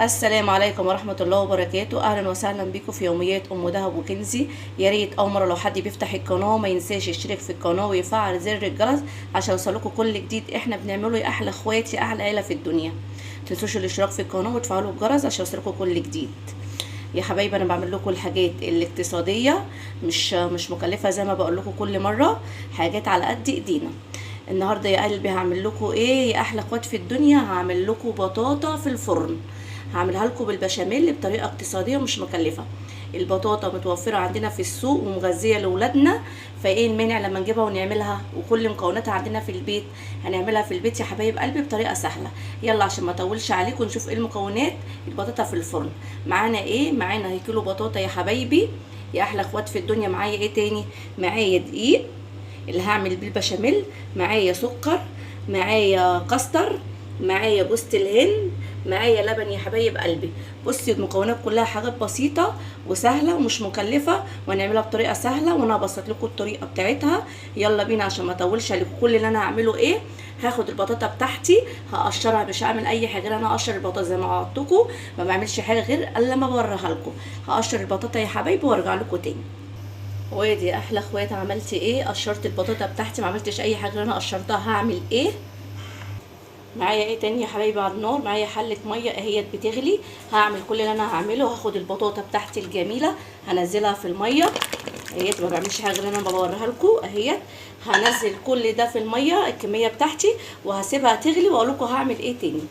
السلام عليكم ورحمة الله وبركاته. أهلا وسهلا بكم في يوميات أم دهب وكنزي. يا ريت أول مرة لو حد بيفتح القناة ما ينساش يشترك في القناة ويفعل زر الجرس عشان يوصلكوا كل جديد احنا بنعمله. يا أحلى اخوات يا أحلى عيلة في الدنيا، متنسوش الاشتراك في القناة وتفعلوا الجرس عشان يوصلكوا كل جديد. يا حبايبي أنا بعمل لكم الحاجات الاقتصادية، مش مكلفة زي ما بقول لكم كل مرة، حاجات على قد ايدينا. النهارده يا قلبي هعمل لكم ايه يا احلى اخوات في الدنيا؟ هعمل لكم بطاطا في الفرن. هعملها لكم بالبشاميل بطريقه اقتصاديه ومش مكلفه. البطاطا متوفره عندنا في السوق ومغذيه لاولادنا، فايه المانع لما نجيبها ونعملها وكل مكوناتها عندنا في البيت؟ هنعملها في البيت يا حبايب قلبي بطريقه سهله. يلا عشان ما اطولش عليكم نشوف ايه المكونات البطاطا في الفرن. معانا ايه؟ معانا كيلو بطاطا يا حبايبي يا احلى اخوات في الدنيا. معايا ايه تاني؟ معايا دقيق اللي هعمل بيه البشاميل، معايا سكر، معايا كاستر، معايا جوز الهند، معايا لبن يا حبايب قلبي. بصي المكونات كلها حاجات بسيطه وسهله ومش مكلفه، ونعملها بطريقه سهله وانا هبسط لكم الطريقه بتاعتها. يلا بينا عشان ما اطولش عليكم. كل اللي انا هعمله ايه؟ هاخد البطاطا بتاعتي هقشرها، مش هعمل اي حاجه، انا هقشر البطاطا زي ما وعدتكم، ما بعملش حاجه غير الا لما بوريها لكم. هقشر البطاطا يا حبايبي وارجع لكم تاني. وادي احلى اخوات عملت ايه؟ قشرت البطاطا بتاعتي، ما عملتش اي حاجه، انا قشرتها. هعمل ايه؟ معايا ايه تاني يا حبايبي على النار؟ معايا حله ميه اهيت بتغلي. هعمل كل اللي انا هعمله، هاخد البطاطا بتاعتي الجميله هنزلها في الميه اهيت، ما بعملش حاجه غير انا بوريها لكم اهيت. هنزل كل ده في الميه الكميه بتاعتي وهسيبها تغلي واقول لكم هعمل ايه تاني.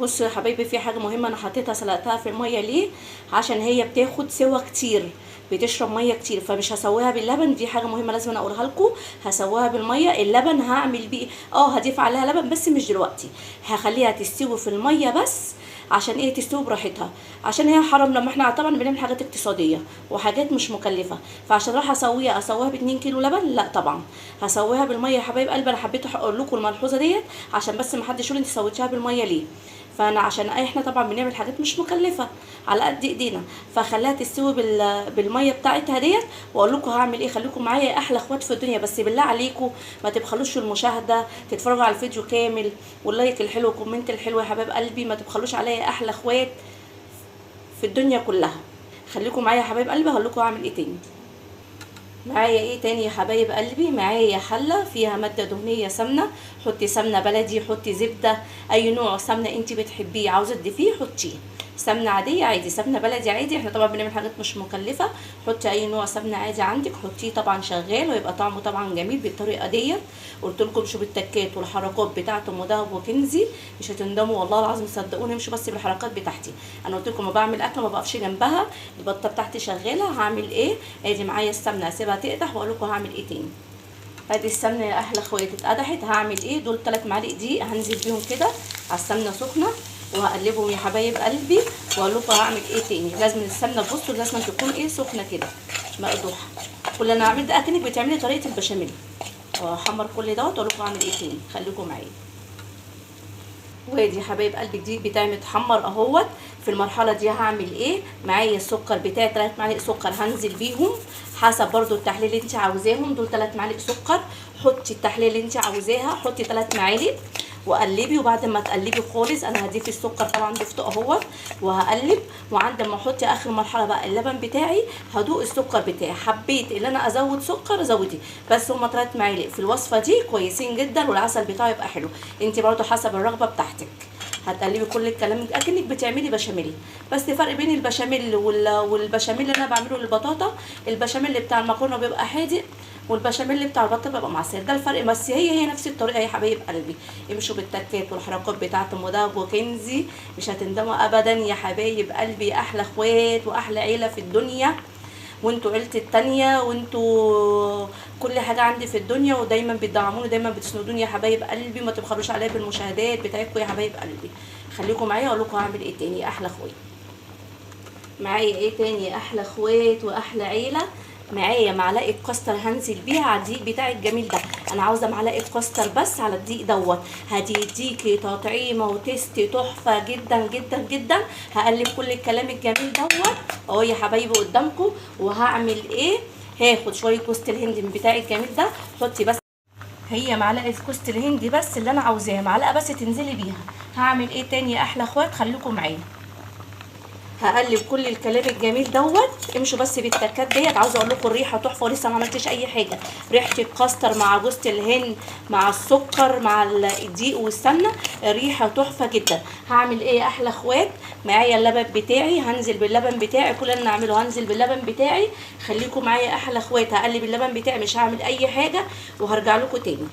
بصوا يا حبايبي في حاجه مهمه انا حطيتها سلقتها في الميه ليه؟ عشان هي بتاخد سوا كتير، بتشرب ميه كتير، فمش هسويها باللبن. دي حاجه مهمه لازم أنا اقولها لكم. هسويها بالميه. اللبن هعمل بيه هضيف عليها لبن بس مش دلوقتي، هخليها تستوي في الميه بس. عشان ايه؟ تستوي براحتها، عشان هي حرام لما احنا طبعا بنعمل حاجات اقتصاديه وحاجات مش مكلفه. فعشان راح اسويها ب2 كيلو لبن؟ لا طبعا هسويها بالميه يا حبايب قلبي. انا حبيت اقول لكم الملحوظه ديت عشان بس ما حدش يقول انت سويتيها بالميه ليه. فانا عشان احنا طبعا بنعمل حاجات مش مكلفه على قد ايدينا، فخليها تستوي بالميه بتاعتها ديت. واقول لكم هعمل ايه. خليكم معايا يا احلى اخوات في الدنيا، بس بالله عليكم ما تبخلوش في المشاهده، تتفرجوا على الفيديو كامل واللايك الحلو والكومنت الحلو يا حبايب قلبي. ما تبخلوش عليا يا احلى اخوات في الدنيا كلها. خليكم معايا يا حبايب قلبي هقول لكم هعمل ايه تاني. معايا ايه تاني يا حبايب قلبي؟ معايا حله فيها ماده دهنيه سمنه. حطي سمنه بلدي، حطي زبده، اي نوع سمنه انت بتحبيه، عاوزه تضيفيه حطيه. سمنه عاديه عادي، سمنه بلدي عادي، احنا طبعا بنعمل حاجات مش مكلفه. حطي اي نوع سمنه عادي عندك حطيه، طبعا شغال ويبقى طعمه طبعا جميل بالطريقه ديت. قلت لكم شوفوا التكات والحركات بتاعت ام دهب وكنزي، مش هتندموا والله العظيم صدقوني. امشوا بس بالحركات بتاعتي. انا قلت لكم ما بعمل اكل ما بقفش جنبها، البطه بتاعتي شغاله. هعمل ايه؟ ادي معايا السمنه هسيبها تقدح واقول لكم هعمل ايه تاني. ادي السمنه يا احلى اخواتي اتقدحت. هعمل ايه؟ دول 3 معالق دقيق هنزل بيهم كده على السمنه سخنه وهقلبهم يا حبايب قلبي واقول لكم هعمل ايه تاني. لازم السمنه بصوا لازم تكون ايه؟ سخنه كده مقدوحه. كل اللي انا هعمل ده اكنك بتعملي طريقه البشاميل. واحمر كل دوت واقول لكم هعمل ايه تاني. خليكم معايا. وادي يا حبايب قلبي الدقيق بتاعي متحمر اهوت. في المرحله دي هعمل ايه؟ معايا السكر بتاعي 3 معالق سكر هنزل بيهم حسب برضو التحليه اللي انت عاوزاهم. دول 3 معالق سكر، حطي التحليه اللي انت عاوزاها، حطي 3 معالق وقلبي. وبعد ما تقلبي خالص انا هضيف السكر طبعا ضفته اهوت وهقلب. وعند ما احطي اخر مرحله بقى اللبن بتاعي هدوق السكر بتاعي. حبيت ان انا ازود سكر زودي، بس هما 3 معالق في الوصفه دي كويسين جدا، والعسل بتاعه يبقى حلو. انت برضو حسب الرغبه بتاعتك هتقلبي كل الكلام اكنك بتعملي بشاميل. بس فرق بين البشاميل والبشاميل اللي انا بعمله للبطاطا، البشاميل بتاع المكرونه بيبقى حادق والبشاميل بتاع البطه بيبقى معصر، ده الفرق. بس هي نفس الطريقه يا حبايب قلبي. امشوا بالتكات والحركات بتاعت ام دهب وكنزي، مش هتندموا ابدا يا حبايب قلبي. احلى اخوات واحلى عيله في الدنيا، وانتوا عيلتي التانية، وانتوا كل حاجة عندي في الدنيا، ودايما بتدعموني دايما بتسندوني يا حبايب قلبي. ما تبخلوش عليا بالمشاهدات بتاعتكم يا حبايب قلبي. خليكم معايا اقول لكم هعمل ايه تاني يا احلى اخوات. معايا ايه تاني يا احلى اخوات واحلى عيله؟ معايا معلقه كاستر هنزل بيها على الدقيق بتاعي الجميل ده. انا عاوزه معلقه كاستر بس على الدقيق دوت، هتديكي تطعيمه وتست تحفه جدا جدا جدا. هقلب كل الكلام الجميل دوت اهو يا حبايبي قدامكم. وهعمل ايه؟ هاخد شويه جوز الهند من بتاعي الجميل ده. حطي بس هي معلقه جوز الهند بس اللي انا عاوزاها، معلقه بس تنزلي بيها. هعمل ايه تاني يا احلى اخوات؟ خليكم معايا. هقلب كل الكلام الجميل دوت. امشوا بس بالتكات ديت. عاوزه اقول لكم الريحه تحفه ولسه ما عملتش اي حاجه. ريحه الكاستر مع جوز الهند مع السكر مع الدقيق والسمنه، ريحه تحفه جدا. هعمل ايه يا احلى اخوات؟ معايا اللبن بتاعي، هنزل باللبن بتاعي. كل اللي انا اعمله هنزل باللبن بتاعي. خليكم معايا يا احلى اخوات. هقلب اللبن بتاعي، مش هعمل اي حاجه وهرجع لكم تاني.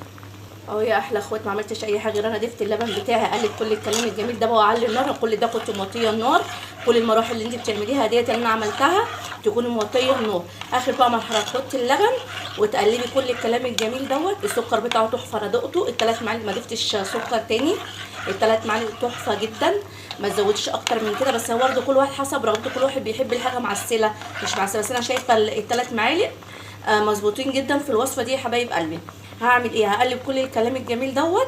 اهو يا احلى اخوات ما عملتش اي حاجه غير انا ضفت اللبن بتاعي. هقلب كل الكلام الجميل ده واعلي النار. كل ده كنت موطيه النار. كل المراحل اللي انت بتعمليها ديت اللي انا عملتها تكوني موطيه النار. اخر بقى مرحله تحطي اللبن وتقلبي كل الكلام الجميل دوت. السكر بتاعه تحفه، انا دقته. الثلاث معالق ما ضفتش سكر تاني. الثلاث معالق تحفه جدا، ما تزودش اكتر من كده. بس هو برده كل واحد حسب رغبته، كل واحد بيحب الحاجه معسله مش معسله. بس انا شايفه الثلاث معالق مظبوطين جدا في الوصفه دي يا حبايب قلبي. هعمل ايه؟ هقلب كل الكلام الجميل دوت.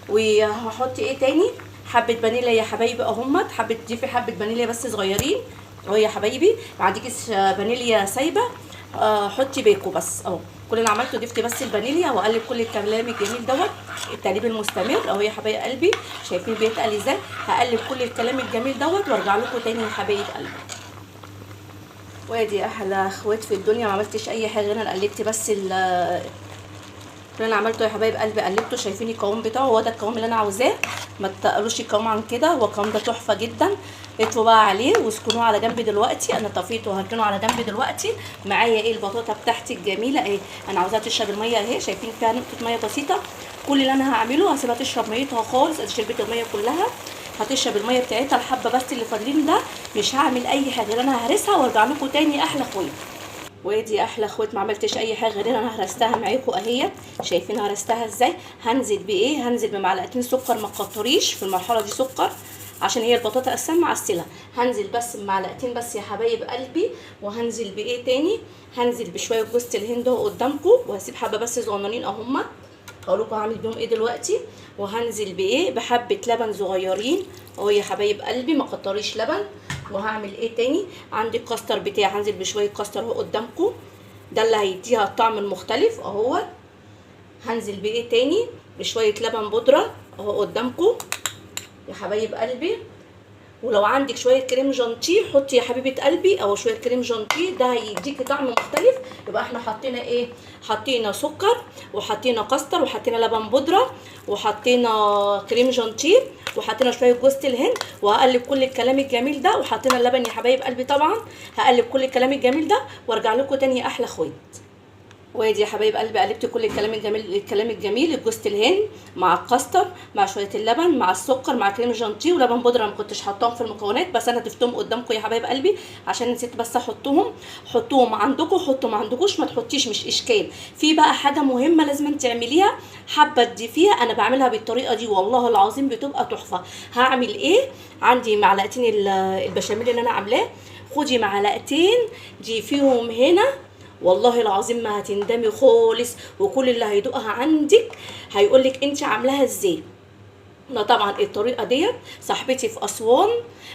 وهحط ايه تاني؟ حبه فانيليا يا حبايبي اهمت. حبه تضيفي حبه فانيليا بس صغيرين اهو يا حبايبي. ما عندكيش فانيليا سايبه حطي بيكو بس اهو. كل اللي عملته ضفت بس الفانيليا واقلب كل الكلام الجميل دوت. التقليب المستمر اهو يا حبايب قلبي. شايفين بيتقل ازاي؟ هقلب كل الكلام الجميل دوت وارجع لكم تاني يا حبايب قلبي. وادي احلى اخوات في الدنيا. ما عملتش اي حاجه غير انا قلبت بس اللي انا عملته يا حبايب قلبي. قلبته. شايفين القوام بتاعه؟ هو ده القوام اللي انا عاوزاه. ما تقلوش القوام عن كده. هو القوام ده تحفه جدا. اطفوا بقى عليه واسكنوه على جنب دلوقتي. انا طفيته وهركنه على جنب دلوقتي. معايا ايه؟ البطاطا بتاعتي الجميله اهي. انا عاوزاها تشرب الميه اهي. شايفين فيها نقطه ميه بسيطه. كل اللي انا هعمله هسيبها تشرب ميتها خالص. ادي شربت الميه كلها. هتشرب الميه بتاعتها. الحبه بس اللي فاضلين ده مش هعمل اي حاجه غير انا ههرسها وارجع لكم تاني يا احلى اخوات. وادي احلى اخوات ما عملتش اي حاجه غير انا هرستها معاكم اهي. شايفين هرستها ازاي؟ هنزل بايه؟ هنزل بمعلقتين سكر. ما تكتريش في المرحله دي سكر عشان هي البطاطا اساسا معسله. هنزل بس بمعلقتين بس يا حبايب قلبي. وهنزل بايه تاني؟ هنزل بشويه جوز الهند اهو قدامكم. وهسيب حبه بس صغننين اهما. هقول لكم هعمل بيهم ايه دلوقتي. وهنزل بايه؟ بحبه لبن صغيرين اهو يا حبايب قلبي. ما كتريش لبن. وهعمل ايه تاني؟ عندي الكاستر بتاعي. هنزل بشويه كاستر اهو قدامكم. ده اللي هيديها الطعم المختلف اهو. هنزل بايه تاني؟ بشويه لبن بودره اهو قدامكم يا حبايب قلبي. ولو عندك شويه كريم جانتيه حطي يا حبيبه قلبي، او شويه كريم جانتيه ده هيديكي طعم مختلف. يبقى احنا حطينا ايه؟ حطينا سكر وحطينا كاستر وحطينا لبن بودره وحطينا كريم جانتيه وحطينا شويه جوز الهند. وهقلب كل الكلام الجميل ده. وحطينا اللبن يا حبايب قلبي طبعا. هقلب كل الكلام الجميل ده وارجع لكم تاني يا احلى اخوات. وادي يا حبايب قلبي قلبت كل الكلام الجميل. الجوز الهند مع الكاستر مع شويه اللبن مع السكر مع كريم جانتيه ولبن بودره. ما كنتش حطاهم في المكونات بس انا ضفتهم قدامكم يا حبايب قلبي عشان نسيت بس احطهم. حطوهم عندكم حطوا، ما عندكوش ما تحطيش مش اشكال. في بقى حاجه مهمه لازم تعمليها. حابه تضيفيها. انا بعملها بالطريقه دي والله العظيم بتبقى تحفه. هعمل ايه؟ عندي معلقتين البشاميل اللي انا عاملاه. خدي معلقتين ضيفيهم هنا والله العظيم ما هتندمي خالص. وكل اللي هيدوقها عندك هيقولك انت عاملاها ازاي. انا طبعا الطريقه ديت صاحبتي في اسوان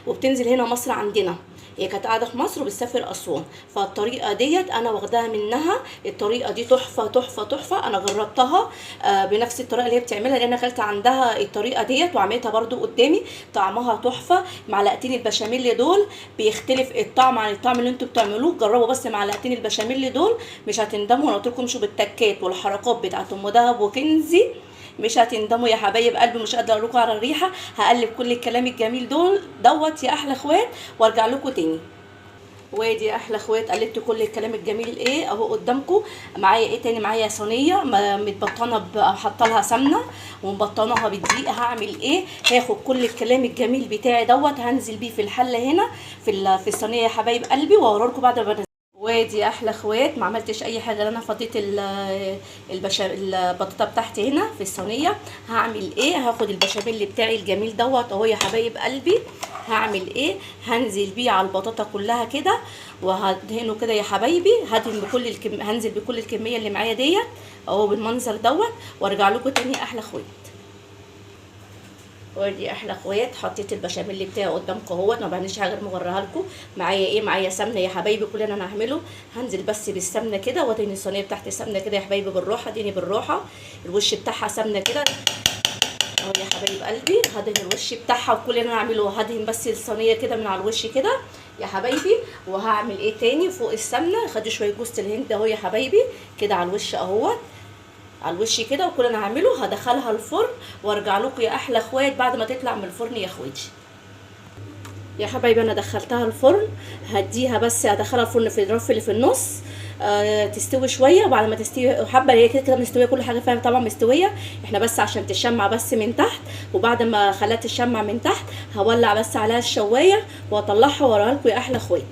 وبتنزل هنا مصر عندنا. هي كانت قاعده في مصر وبتسافر اسوان. فالطريقه ديت انا واخداها منها. الطريقه دي تحفه تحفه تحفه. انا جربتها بنفس الطريقه اللي هي بتعملها لان اكلت عندها الطريقه ديت وعملتها برده قدامي. طعمها تحفه. معلقتين البشاميل دول بيختلف الطعم عن الطعم اللي انتوا بتعملوه. جربوا بس معلقتين البشاميل دول مش هتندموا. انا قلت لكم امشوا بالتكات والحركات بتاعت ام دهب وكنزي مش هتندموا يا حبايب قلبي. مش قادره اقول لكم على الريحه. هقلب كل الكلام الجميل دوت يا احلى اخوات وارجع لكم تاني. وادي يا احلى اخوات قلبت كل الكلام الجميل ايه اهو قدامكم. معايا ايه تاني؟ معايا صينيه متبطنه حاطه لها سمنه ومبطناها بالدقيق. هعمل ايه؟ هاخد كل الكلام الجميل بتاعي دوت هنزل بيه في الحله هنا في الصينيه يا حبايب قلبي واوري لكم بعد ما. وادي احلى اخوات ما عملتش اي حاجه. انا فضيت البطاطا بتاعتي هنا في الصينيه. هعمل ايه؟ هاخد البشاميل بتاعي الجميل دوت اهو يا حبايب قلبي. هعمل ايه؟ هنزل بيه على البطاطا كلها كده وهدهنه كده يا حبايبي. هنزل بكل الكميه اللي معايا ديت اهو بالمنظر دوت وارجع لكم تاني يا احلى اخوات. ودي احلى اخوات، حطيت البشاميل بتاعي قدامكم اهوت، ما بعملش حاجه غير موريها لكم. معايا ايه؟ معايا سمنه يا حبايبي. كل اللي انا هعمله هنزل بس بالسمنه كده، وادهن الصينيه بتاعتي سمنه كده يا حبايبي بالراحه، اديني بالراحه. الوش بتاعها سمنه كده اهو يا حبايب قلبي، هدهن الوش بتاعها. وكل اللي انا هعمله هدهن بس الصينيه كده من على الوش كده يا حبايبي. وهعمل ايه تاني فوق السمنه؟ خدوا شويه جوز الهند اهو يا حبايبي كده على الوش اهوت، على الوش كده. وكل اللي انا هعمله هدخلها الفرن وارجع لكم يا احلى اخوات بعد ما تطلع من الفرن يا اخواتي. يا حبايبي انا دخلتها الفرن، هديها بس هدخلها الفرن في الرف اللي في النص تستوي شويه. وبعد ما تستوي حبه هي كده كده مستويه، كل حاجه فيها طبعا مستويه، احنا بس عشان تشمع بس من تحت. وبعد ما خليها تشمع من تحت هولع بس عليها الشوايه واطلعها واوريها لكم يا احلى اخوات.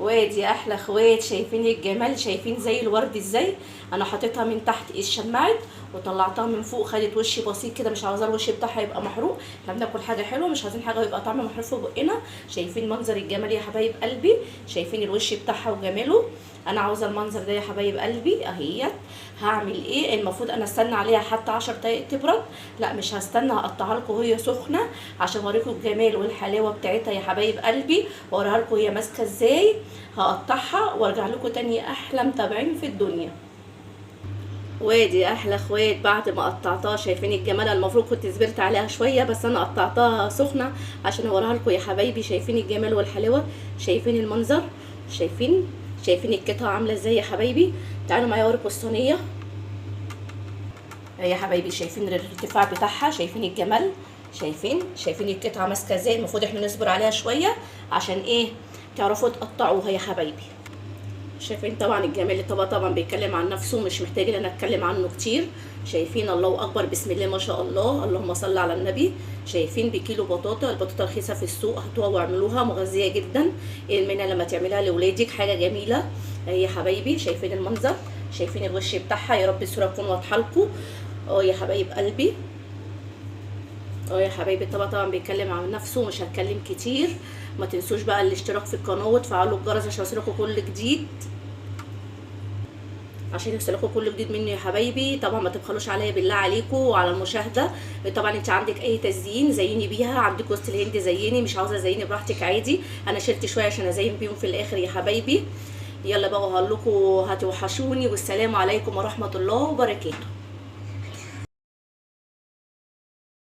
وادي يا احلى اخوات، شايفين الجمال؟ شايفين زي الورد ازاي؟ انا حطيتها من تحت اتشمعت وطلعتها من فوق، خدت وش بسيط كده، مش عاوزاه الوش بتاعها يبقى محروق. احنا بناكل حاجه حلوه، مش عايزين حاجه يبقى طعم محروق في بقنا. شايفين منظر الجمال يا حبايب قلبي؟ شايفين الوش بتاعها وجماله؟ انا عاوزه المنظر ده يا حبايب قلبي اهيت. هعمل ايه؟ المفروض انا استنى عليها حتى 10 دقايق تبرد. لا مش هستنى، هقطعها لكم وهي سخنه عشان اوريكم الجمال والحلاوه بتاعتها يا حبايب قلبي، واوريها لكم هي ماسكه ازاي. هقطعها وارجع لكم تاني احلى متابعين في الدنيا. وادي احلى اخوات بعد ما قطعتها، شايفين الجمال؟ المفروض كنت صبرت عليها شويه، بس انا قطعتها سخنه عشان اوريها لكم يا حبايبي. شايفين الجمال والحلاوه؟ شايفين المنظر؟ شايفين القطعه عامله ازاي يا حبايبي؟ تعالوا معايا اوريكم الصينيه يا حبايبي. شايفين الارتفاع بتاعها؟ شايفين الجمال؟ شايفين القطعه ماسكه ازاي؟ المفروض احنا نصبر عليها شويه عشان ايه؟ تعرفوا تقطعوها يا حبايبي. شايفين طبعا الجمال؟ الطبق طبعا بيتكلم عن نفسه، مش محتاج ان انا اتكلم عنه كتير. شايفين؟ الله اكبر، بسم الله ما شاء الله، اللهم صل على النبي. شايفين بكيلو بطاطا، البطاطا رخيصه في السوق، هاتوها واعملوها، مغذيه جدا. المنى لما تعملها لاولادك حاجه جميله اهي يا حبايبي. شايفين المنظر؟ شايفين الوش بتاعها؟ يا رب الصوره تكون واضحه لكم يا حبايب قلبي. يا حبايبي الطبق طبعا بيتكلم عن نفسه، مش هتكلم كتير. ما تنسوش بقى الاشتراك في القناه وتفعلوا الجرس عشان يوصلكوا كل جديد، عشان يوصلكوا كل جديد مني يا حبايبي. طبعا ما تبخلوش عليا بالله عليكم وعلى المشاهده. طبعا انت عندك اي تزيين زيني بيها، عندك وسط الهند زيني، مش عاوزه زيني براحتك عادي. انا شلت شويه عشان ازين بيهم في الاخر يا حبايبي. يلا بقى هقول لكم هتوحشوني، والسلام عليكم ورحمه الله وبركاته.